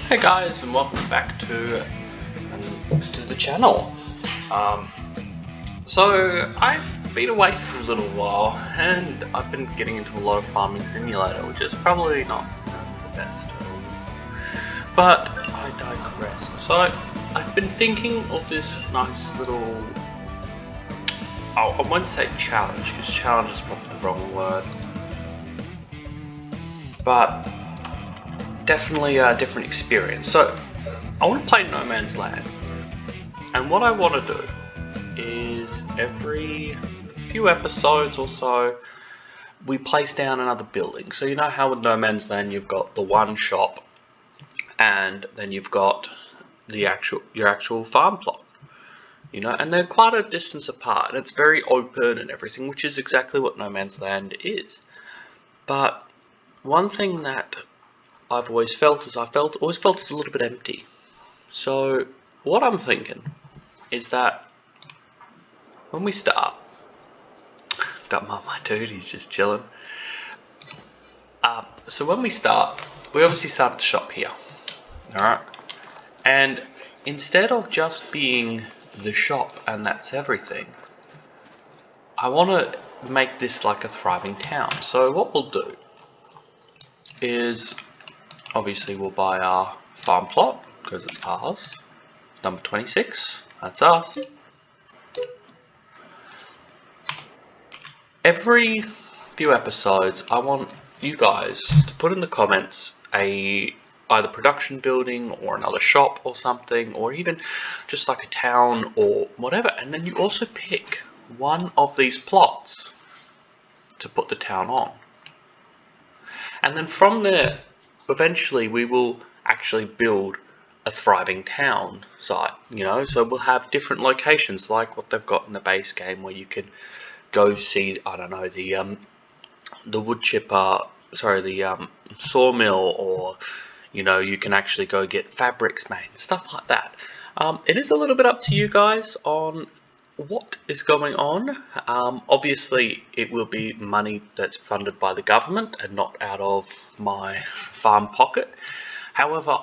Hey guys, and welcome back to the channel. So I've been away for a little while, and I've been getting into a lot of Farming Simulator, which is probably not the best. But I digress. So I've been thinking of this nice little, I won't say challenge, because challenge is probably the wrong word, but definitely a different experience. So I want to play No Man's Land, and what I want to do is every few episodes or so we place down another building. So you know how with No Man's Land you've got the one shop and then you've got your actual farm plot, you know, and they're quite a distance apart and it's very open and everything, which is exactly what No Man's Land is. But one thing that I've always felt is always felt it's a little bit empty. So what I'm thinking is that when we start, don't mind my dude, he's just chilling. So when we start, we obviously start at the shop here, alright? And instead of just being the shop and that's everything, I want to make this like a thriving town. So what we'll do is, obviously we'll buy our farm plot, because it's ours. Number 26, that's us. Every few episodes, I want you guys to put in the comments either production building or another shop or something, or even just like a town or whatever, and then you also pick one of these plots to put the town on. And then from there, eventually we will actually build a thriving town site, you know, so we'll have different locations like what they've got in the base game, where you can go see, I don't know, the wood chipper, sorry, the sawmill, or you know, you can actually go get fabrics made, stuff like that. It is a little bit up to you guys on what is going on. Obviously it will be money that's funded by the government and not out of my farm pocket. However,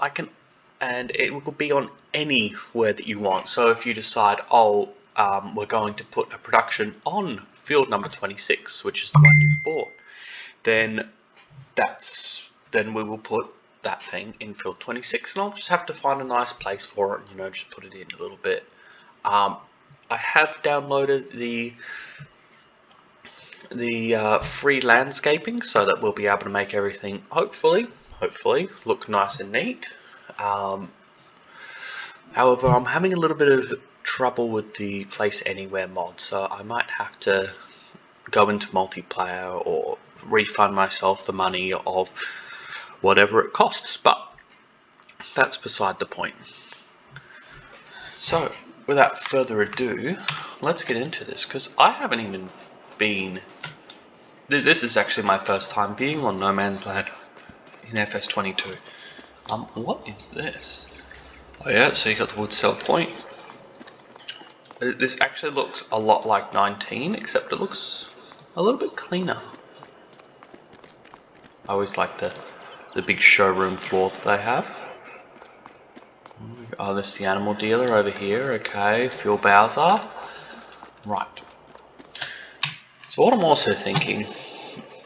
and it will be on anywhere that you want. So if you decide, we're going to put a production on field number 26, which is the one you've bought, then we will put that thing in field 26, and I'll just have to find a nice place for it, you know, just put it in a little bit. I have downloaded the free landscaping so that we'll be able to make everything hopefully look nice and neat. However, I'm having a little bit of trouble with the Place Anywhere mod, so I might have to go into multiplayer or refund myself the money of whatever it costs, but that's beside the point. So, without further ado, let's get into this, because I haven't even been... This is actually my first time being on No Man's Land in FS22. What is this? Oh yeah, so you got the wood cell point. This actually looks a lot like 19, except it looks a little bit cleaner. I always like the big showroom floor that they have. Oh, there's the animal dealer over here. Okay, fuel Bowser. Right. So what I'm also thinking,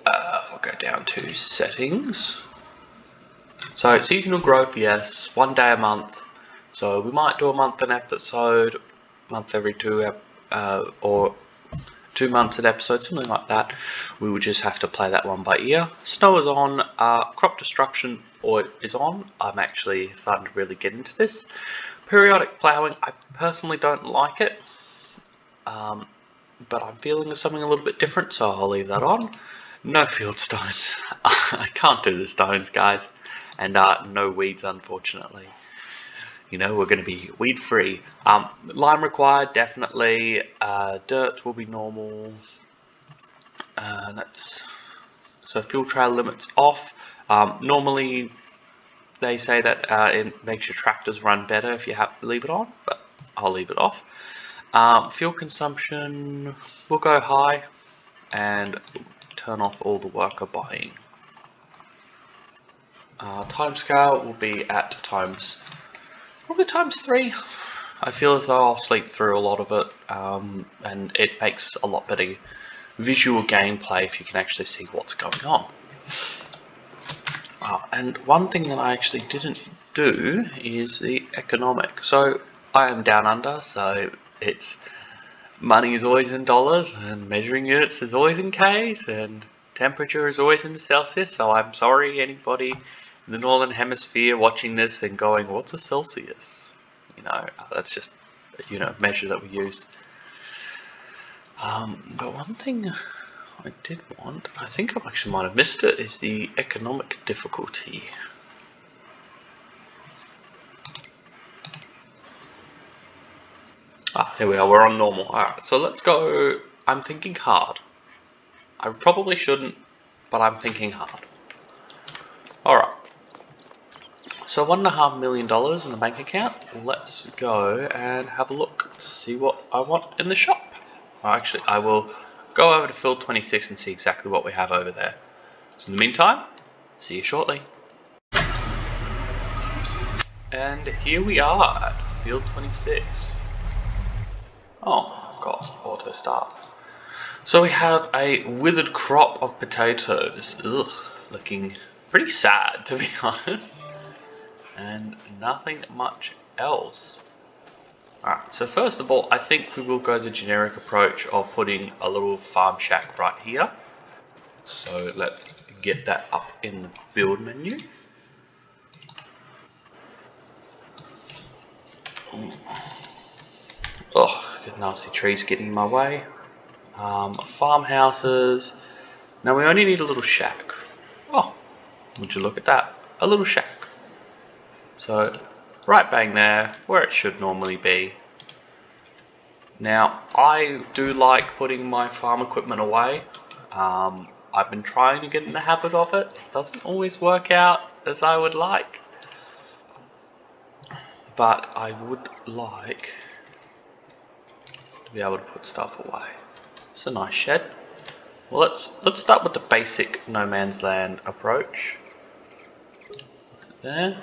we'll go down to settings. So seasonal growth, yes, 1 day a month. So we might do a month an episode, month every or 2 months an episode, something like that. We would just have to play that one by ear. Snow is on, crop destruction is on. I'm actually starting to really get into this. Periodic ploughing, I personally don't like it, but I'm feeling something a little bit different, so I'll leave that on. No field stones. I can't do the stones, guys, and no weeds, unfortunately. You know, we're going to be weed free. Lime required, definitely. Dirt will be normal. So fuel trail limits off. Normally they say that it makes your tractors run better if you have to leave it on, but I'll leave it off. Fuel consumption will go high, and turn off all the worker buying. Timescale will be at probably times 3. I feel as though I'll sleep through a lot of it, and it makes a lot better visual gameplay if you can actually see what's going on. And one thing that I actually didn't do is the economic. So I am down under, so it's money is always in dollars, and measuring units is always in Ks, and temperature is always in Celsius. So I'm sorry, anybody in the northern hemisphere watching this and going, "What's a Celsius?" That's just a measure that we use. But one thing I did want, I think I actually might have missed it, is the economic difficulty. Here we are, we're on normal. Alright, so let's go. I'm thinking hard. I probably shouldn't, but I'm thinking hard. Alright. So $1.5 million in the bank account. Let's go and have a look to see what I want in the shop. Actually, I will go over to field 26 and see exactly what we have over there. So in the meantime, see you shortly. And here we are at field 26. Oh, I've got auto start. So we have a withered crop of potatoes. Ugh, looking pretty sad, to be honest. And nothing much else. Alright, so first of all, I think we will go the generic approach of putting a little farm shack right here. So let's get that up in the build menu. Oh, good nasty trees getting in my way. Farmhouses. Now we only need a little shack. Oh, would you look at that? A little shack. So, right bang there, where it should normally be. Now, I do like putting my farm equipment away. I've been trying to get in the habit of it. It doesn't always work out as I would like. But I would like to be able to put stuff away. It's a nice shed. Well, let's start with the basic no man's land approach. There.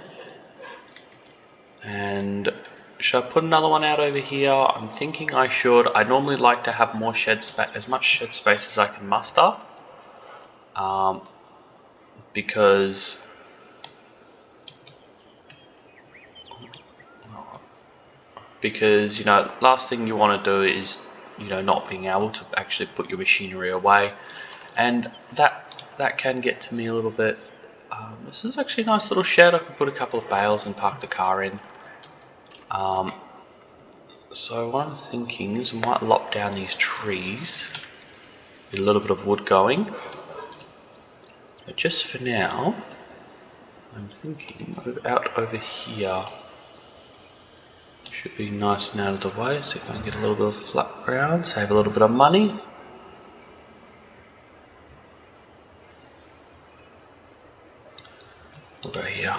And should I put another one out over here? I'm thinking I should. I normally like to have more as much shed space as I can muster. Because last thing you want to do is not being able to actually put your machinery away, and that can get to me a little bit. This is actually a nice little shed. I can put a couple of bales and park the car in. So what I'm thinking is I might lop down these trees, get a little bit of wood going, but just for now I'm thinking out over here should be nice and out of the way. See if I can get a little bit of flat ground, save a little bit of money. We'll go here.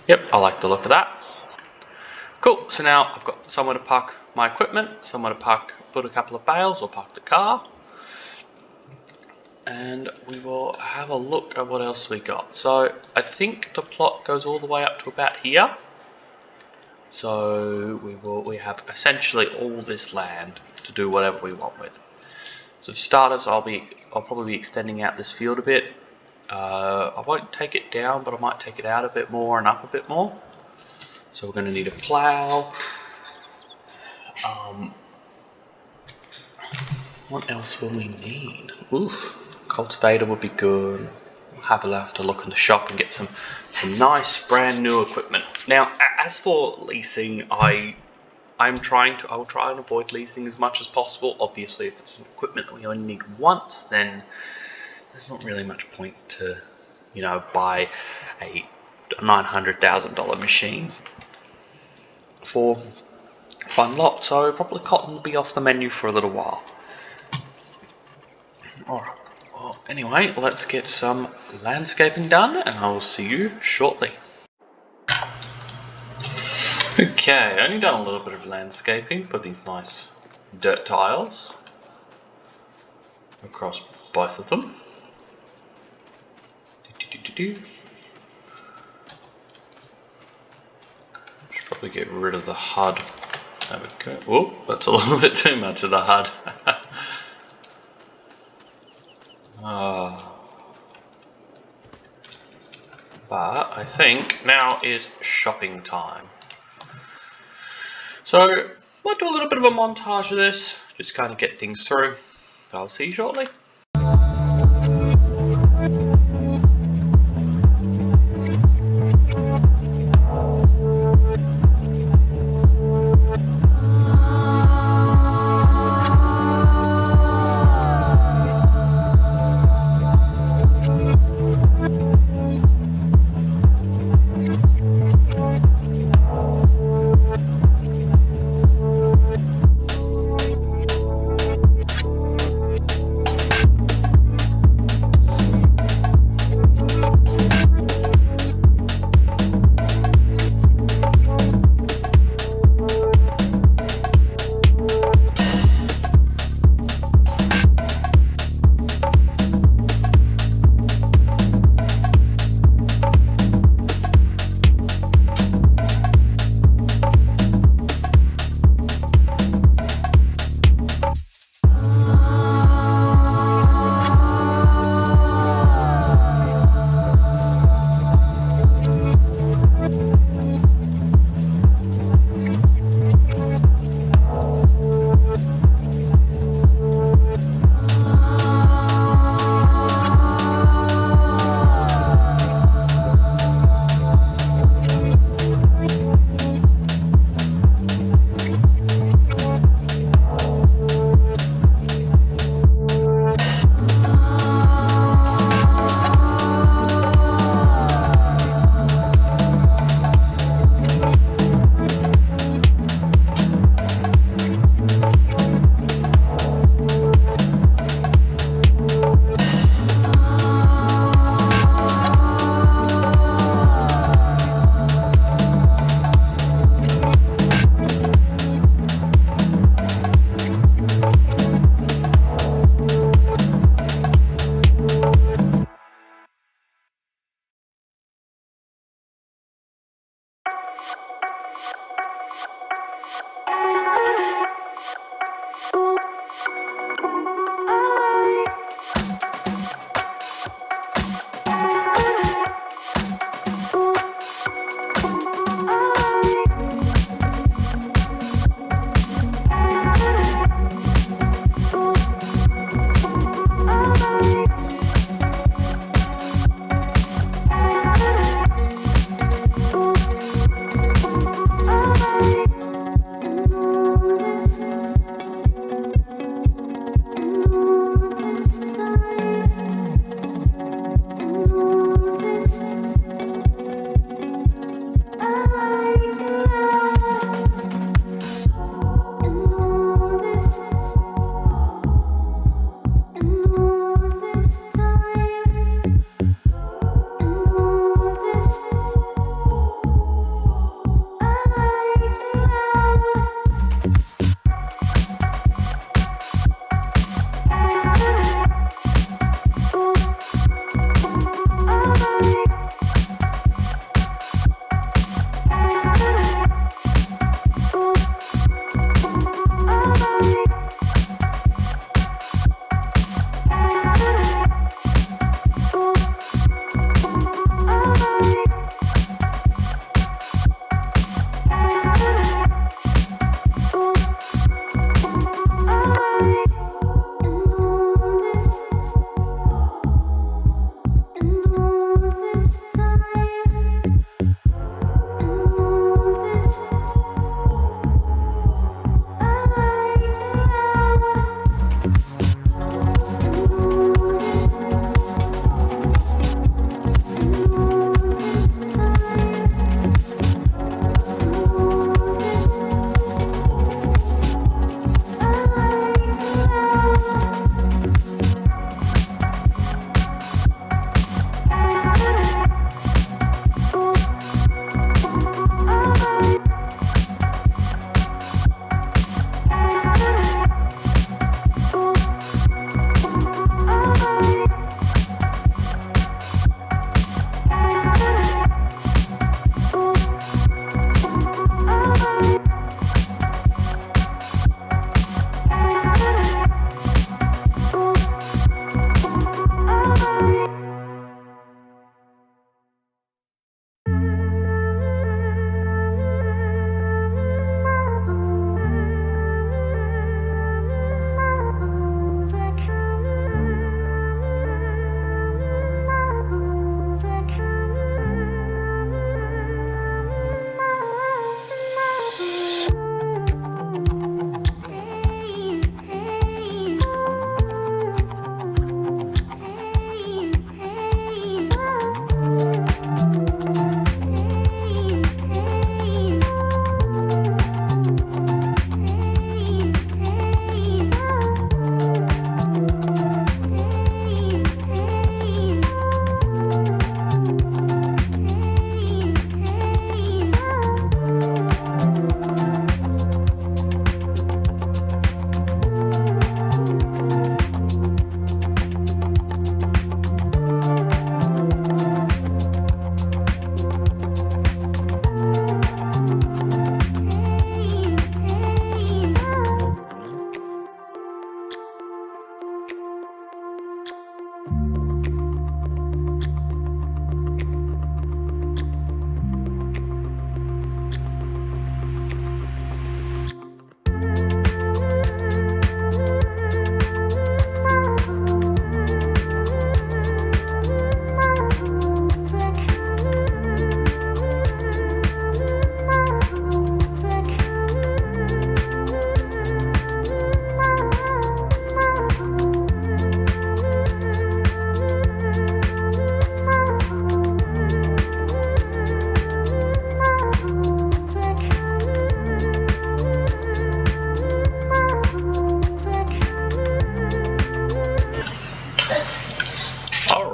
Yep, I like the look of that. Cool, so now I've got somewhere to park my equipment, somewhere to put a couple of bales or park the car. And we will have a look at what else we got. So I think the plot goes all the way up to about here. So we have essentially all this land to do whatever we want with. So for starters, I'll probably be extending out this field a bit. I won't take it down, but I might take it out a bit more and up a bit more. So we're going to need a plow. What else will we need? Oof, cultivator would be good. We'll have to look in the shop and get some nice brand new equipment. Now, as for leasing, I will try and avoid leasing as much as possible. Obviously, if it's an equipment that we only need once, then there's not really much point to, buy a $900,000 machine for one lot. So probably cotton will be off the menu for a little while. Alright, well anyway, let's get some landscaping done and I will see you shortly. Okay, only done a little bit of landscaping, put these nice dirt tiles across both of them. Should probably get rid of the HUD. There we go. Oh, that's a little bit too much of the HUD. But I think now is shopping time. So I might do a little bit of a montage of this, just kind of get things through. I'll see you shortly.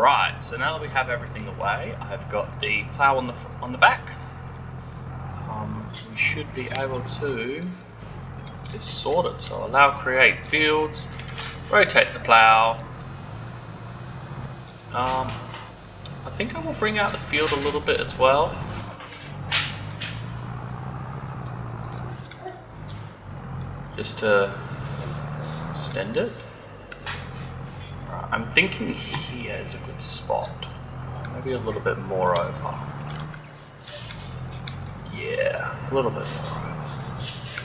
Right, so now that we have everything away, I've got the plow on the back. We should be able to get this sorted. So allow create fields, rotate the plow. I think I will bring out the field a little bit as well. Just to extend it. Right, I'm thinking here is a good spot. Maybe a little bit more over. Yeah, a little bit more over.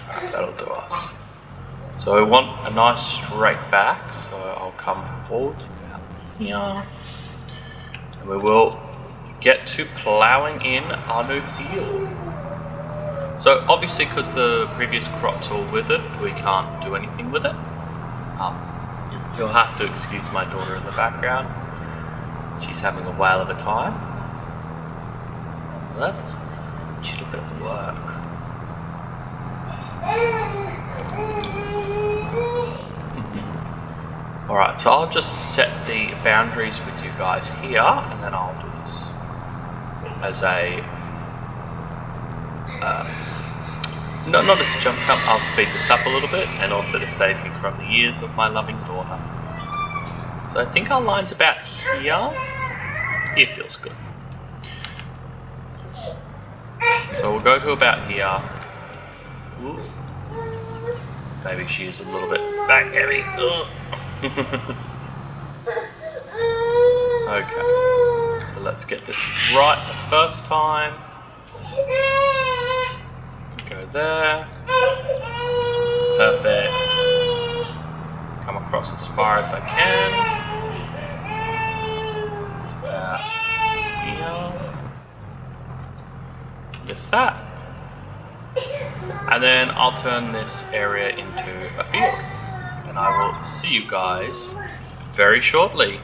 Right, that'll do us. So I want a nice straight back, so I'll come forward about here. And we will get to ploughing in our new field. So obviously because the previous crops are withered, we can't do anything with it. You'll have to excuse my daughter in the background. She's having a whale of a time. Let's do a bit of work. Alright, so I'll just set the boundaries with you guys here, and then I'll do this as a not as a jump cut. I'll speed this up a little bit, and also to save me from the ears of my loving daughter. So I think our line's about here. Here feels good. So we'll go to about here. Ooh. Maybe she is a little bit back heavy. Okay. So let's get this right the first time. Go there. Perfect. Come across as far as I can. Here. Lift that. And then I'll turn this area into a field. And I will see you guys very shortly.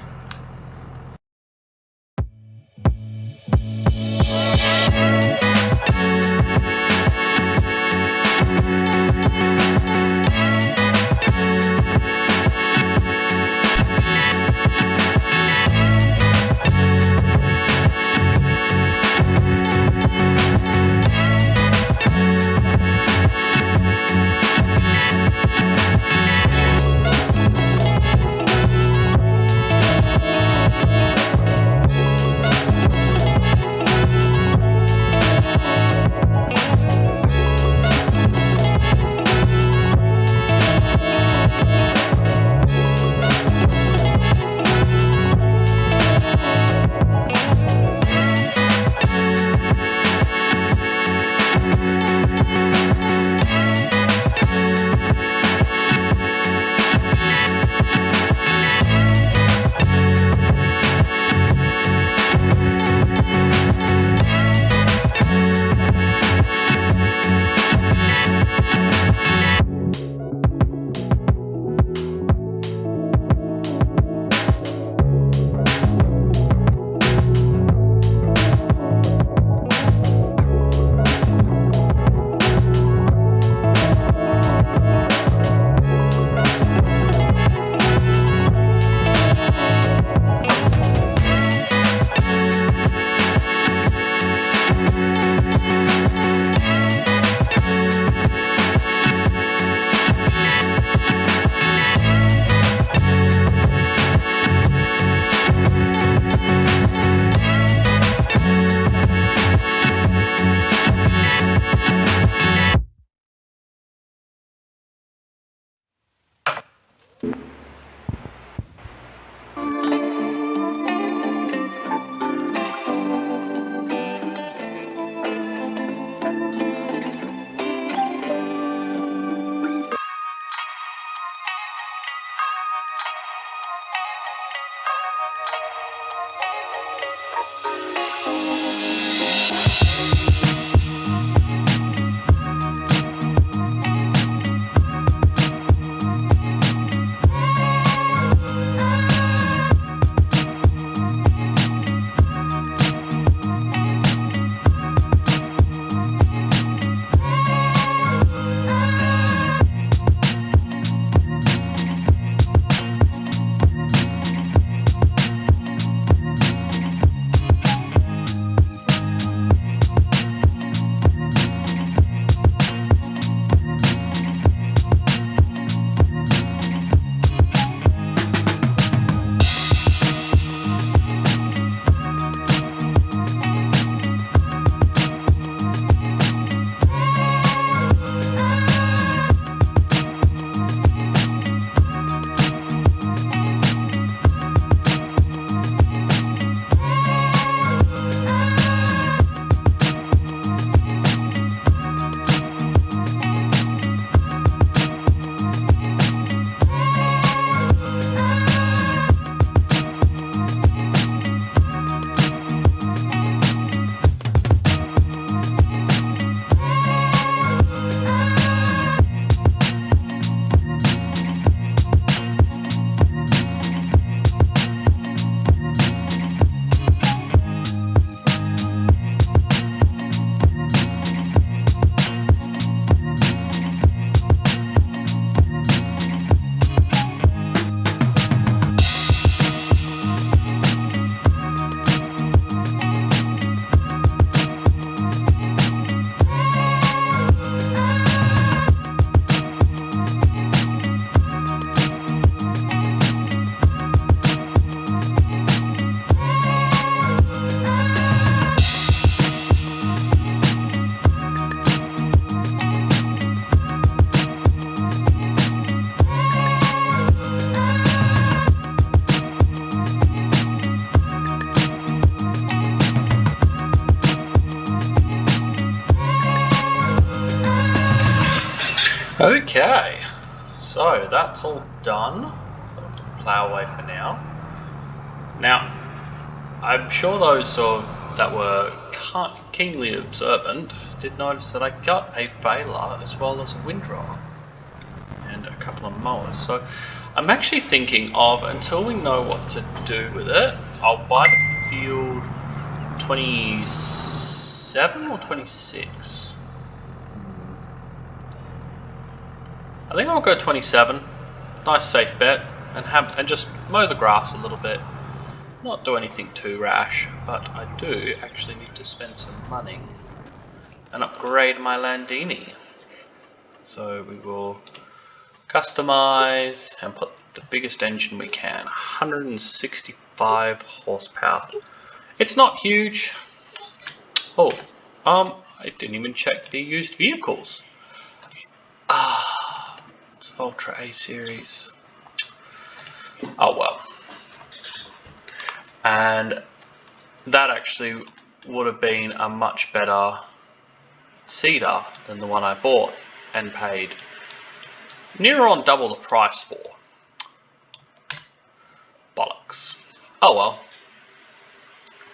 Okay, so that's all done. I'll plow away for now. Now, I'm sure those that were keenly observant did notice that I got a baler as well as a windrower and a couple of mowers. So I'm actually thinking of, until we know what to do with it, I'll buy the field 27 or 26. I think I'll go 27. Nice safe bet, and just mow the grass a little bit. Not do anything too rash, but I do actually need to spend some money and upgrade my Landini. So we will customize and put the biggest engine we can, 165 horsepower. It's not huge. Oh, I didn't even check the used vehicles. It's Valtra A series. Oh well. And that actually would have been a much better Cedar than the one I bought and paid near on double the price for. Bollocks. Oh well.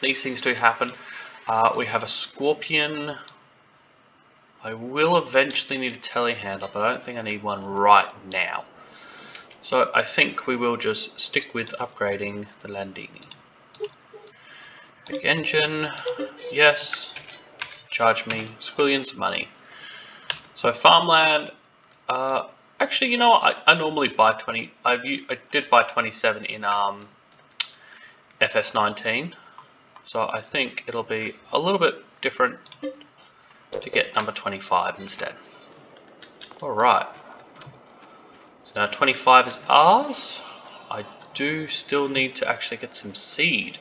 These things do happen. We have a Scorpion. I will eventually need a telehandler, but I don't think I need one right now. So I think we will just stick with upgrading the Landini. Big engine, yes. Charge me squillions of money. So farmland, actually, you know what? I normally buy 20. I did buy 27 in FS19, so I think it'll be a little bit different to get number 25 instead. All right. So now 25 is ours. I do still need to actually get some seed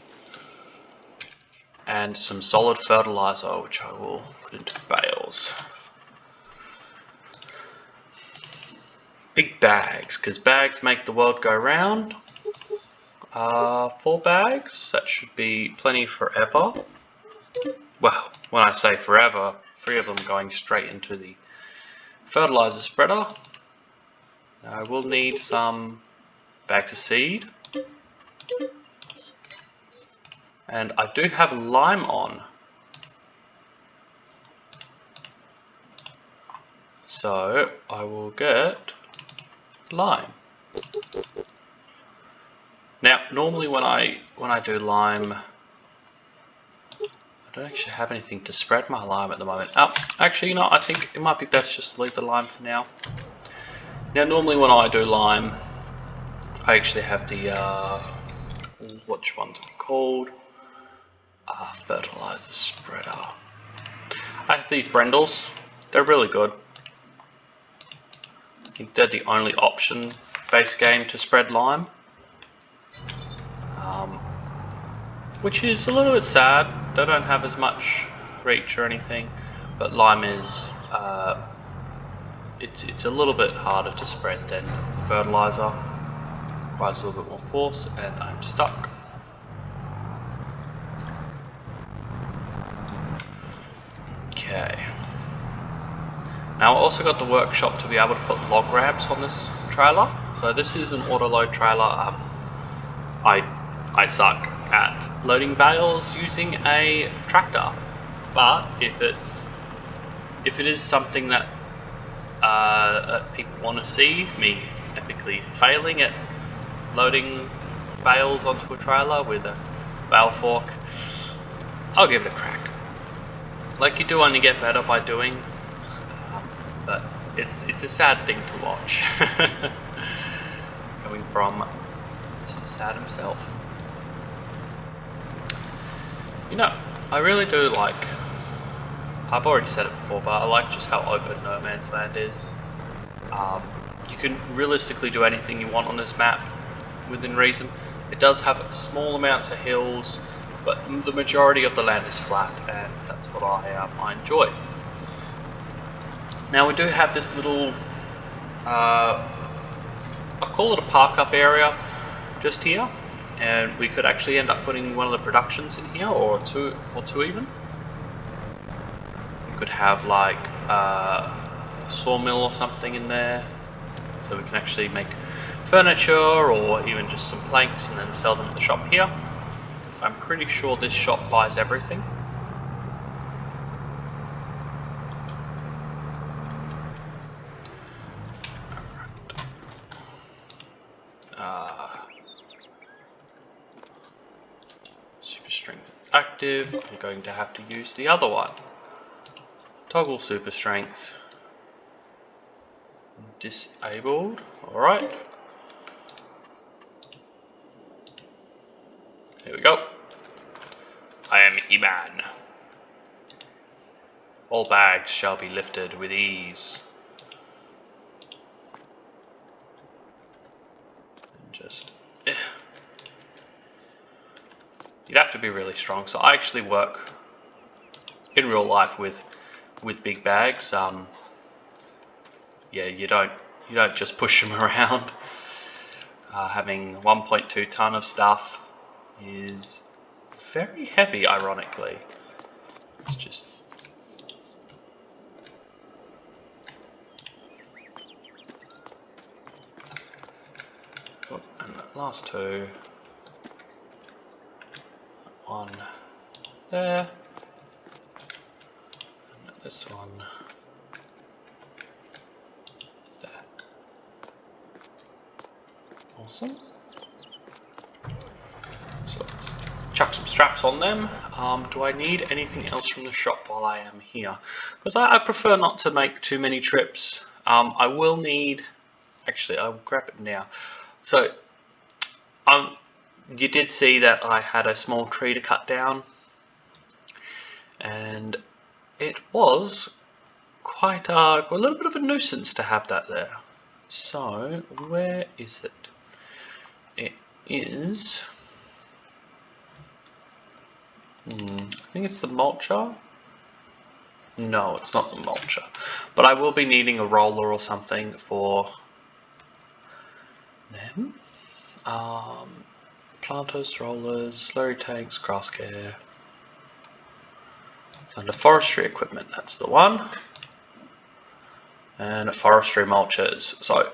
and some solid fertilizer, which I will put into bales. Big bags, because bags make the world go round. 4 bags, that should be plenty forever. Well, when I say forever, 3 of them going straight into the fertilizer spreader. I will need some bags of seed. And I do have lime on. So I will get lime. Now, normally when I do lime, I don't actually have anything to spread my lime at the moment. Actually, you know, I think it might be best just to leave the lime for now. Now, normally when I do lime, I actually have the, which one's it called? Fertilizer spreader. I have these Brendels. They're really good. I think they're the only option base game to spread lime. Which is a little bit sad. They don't have as much reach or anything, but lime is it's a little bit harder to spread than fertilizer. Requires a little bit more force, and I'm stuck. Okay. Now I also got the workshop to be able to put log ramps on this trailer. So this is an auto load trailer. I suck at loading bales using a tractor, but if it is something that people want to see me epically failing at loading bales onto a trailer with a bale fork, I'll give it a crack. Like, you do only get better by doing, but it's a sad thing to watch. Coming from Mr. Sad himself. You know, I really do like, I've already said it before, but I like just how open No Man's Land is. You can realistically do anything you want on this map within reason. It does have small amounts of hills, but the majority of the land is flat, and that's what I enjoy. Now we do have this little, I call it a park up area just here, and we could actually end up putting one of the productions in here, or two even. We could have like sawmill or something in there, so we can actually make furniture or even just some planks and then sell them at the shop here. Because I'm pretty sure this shop buys everything. Super strength active. I'm going to have to use the other one. Toggle super strength. Disabled. Alright. Here we go. I am He-Man. All bags shall be lifted with ease. And just... You'd have to be really strong. So I actually work in real life with big bags. Yeah, you don't just push them around. Having 1.2 ton of stuff is very heavy, ironically. It's just... Oh, and the last two. One there. And this one there. Awesome. So let's chuck some straps on them. Do I need anything else from the shop while I am here? Because I prefer not to make too many trips. I will need... Actually, I'll grab it now. So, you did see that I had a small tree to cut down. And it was quite a little bit of a nuisance to have that there. So, where is it? It is... I think it's the mulcher. No, it's not the mulcher. But I will be needing a roller or something for them. Planters, rollers, slurry tanks, grass care. Under forestry equipment, that's the one. And forestry mulchers. So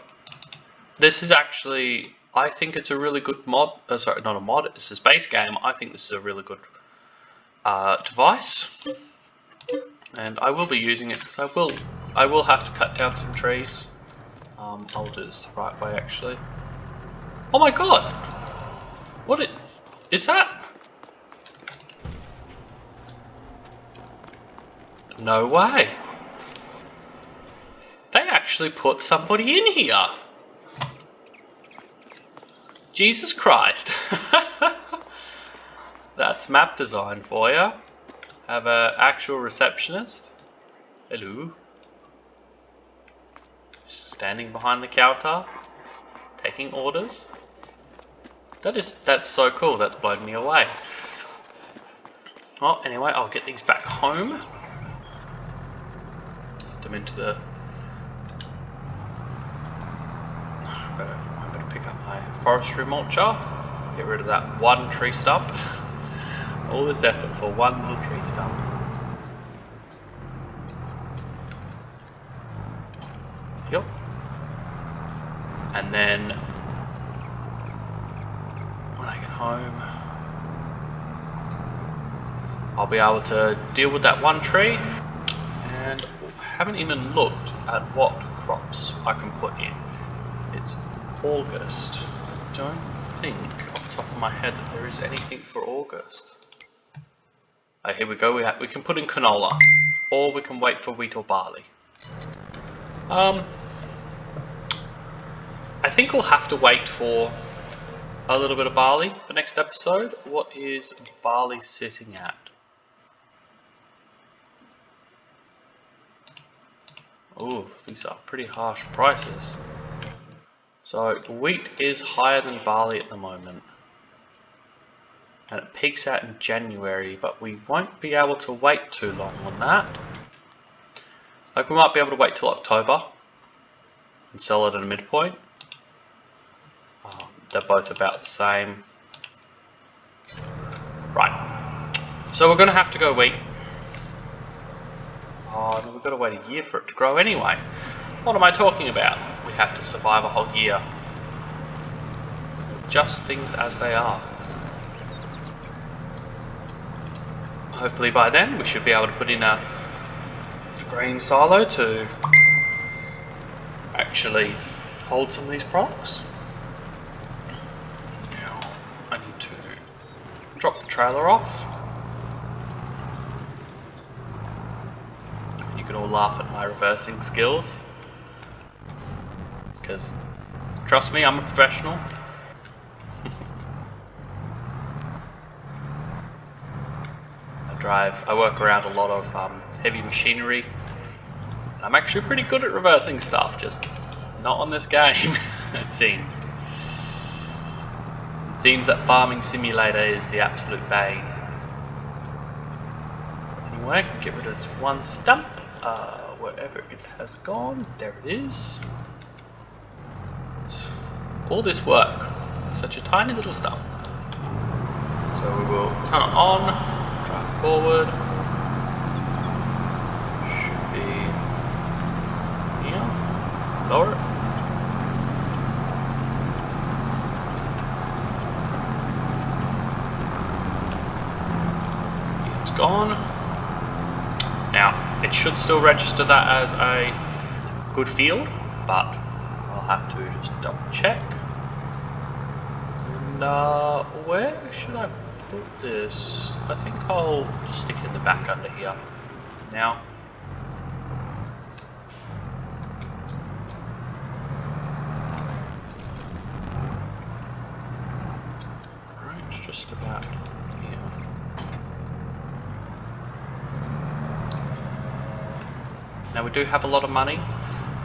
this is actually, I think it's a really good mod. Sorry, not a mod. This is base game. I think this is a really good device, and I will be using it because I will have to cut down some trees. I'll do this the right way actually. Oh my god! What is that? No way! They actually put somebody in here! Jesus Christ! That's map design for you. Have an actual receptionist. Hello. Standing behind the counter, taking orders. That's so cool. That's blown me away. Well, anyway, I'll get these back home. Get them into the... I'm going to pick up my forestry mulcher. Get rid of that one tree stump. All this effort for one little tree stump. Yep. And then when I get home, I'll be able to deal with that one tree, and I haven't even looked at what crops I can put in. It's August. I don't think off the top of my head that there is anything for August. Oh, here we go. We can put in canola, or we can wait for wheat or barley. I think we'll have to wait for a little bit of barley for next episode. What is barley sitting at? Oh, these are pretty harsh prices. So wheat is higher than barley at the moment. And it peaks out in January, but we won't be able to wait too long on that. Like, we might be able to wait till October and sell it at a midpoint. They're both about the same. Right. So we're going to have to go wheat. Oh, no, we've got to wait a year for it to grow anyway. What am I talking about? We have to survive a whole year. With just things as they are. Hopefully by then we should be able to put in a grain silo to actually hold some of these products. Now I need to drop the trailer off. You can all laugh at my reversing skills, because trust me, I'm a professional. I work around a lot of heavy machinery. I'm actually pretty good at reversing stuff, just not on this game, it seems. It seems that Farming Simulator is the absolute bane. Anyway, I can get rid of this one stump, wherever it has gone. There it is. All this work, such a tiny little stump. So we will turn it on. Drive forward. Should be here. Lower it. It's gone. Now, it should still register that as a good field, but I'll have to just double check. And where should I put this? I think I'll just stick it in the back under here now. Right, it's just about here. Now we do have a lot of money.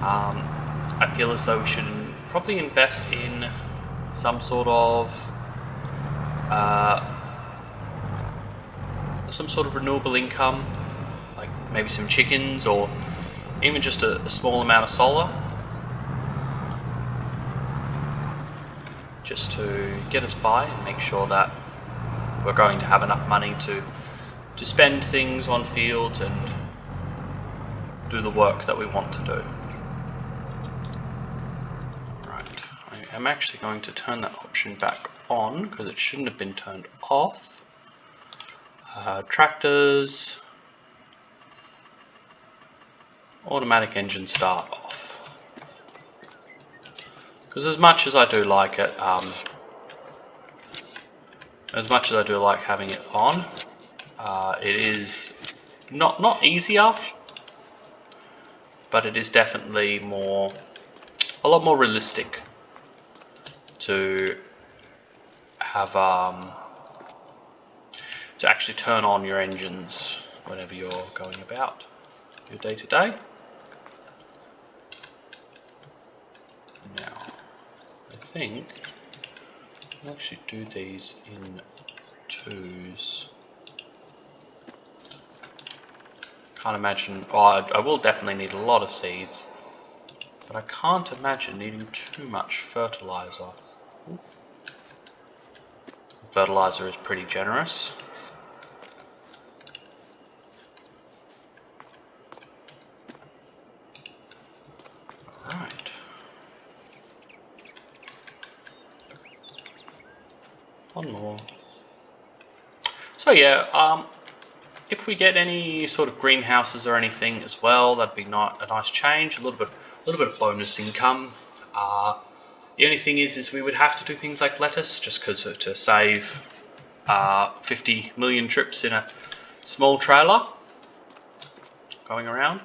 I feel as though we should probably invest in some sort of renewable income, like maybe some chickens or even just a small amount of solar, just to get us by and make sure that we're going to have enough money to spend things on fields and do the work that we want to do. Right, I am actually going to turn that option back on because it shouldn't have been turned off. Tractors, automatic engine start off. Because as much as I do like it, as much as I do like having it on, it is not easier, but it is definitely a lot more realistic to have to actually turn on your engines whenever you're going about your day-to-day. Now, I think I'll actually do these in twos. Can't imagine, I will definitely need a lot of seeds, but I can't imagine needing too much fertilizer. Fertilizer is pretty generous. Alright. One more. So yeah, if we get any sort of greenhouses or anything as well, that'd be a nice change, a little bit of bonus income. The only thing is we would have to do things like lettuce, just because to save 50 million trips in a small trailer going around.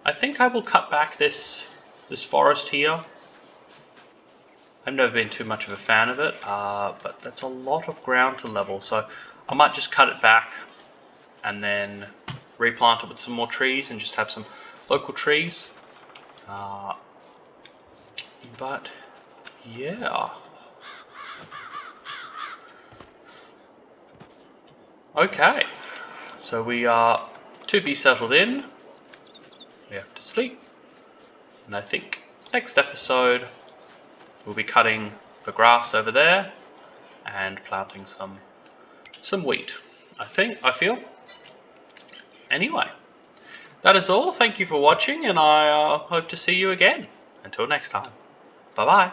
I think I will cut back this forest here. I've never been too much of a fan of it, but that's a lot of ground to level, so I might just cut it back and then replant it with some more trees and just have some local trees. But yeah. Okay, so we are to be settled in. We have to sleep. And I think next episode we'll be cutting the grass over there and planting some wheat. I feel. Anyway, That is all. Thank you for watching, and I hope to see you again. Until next time. Bye bye.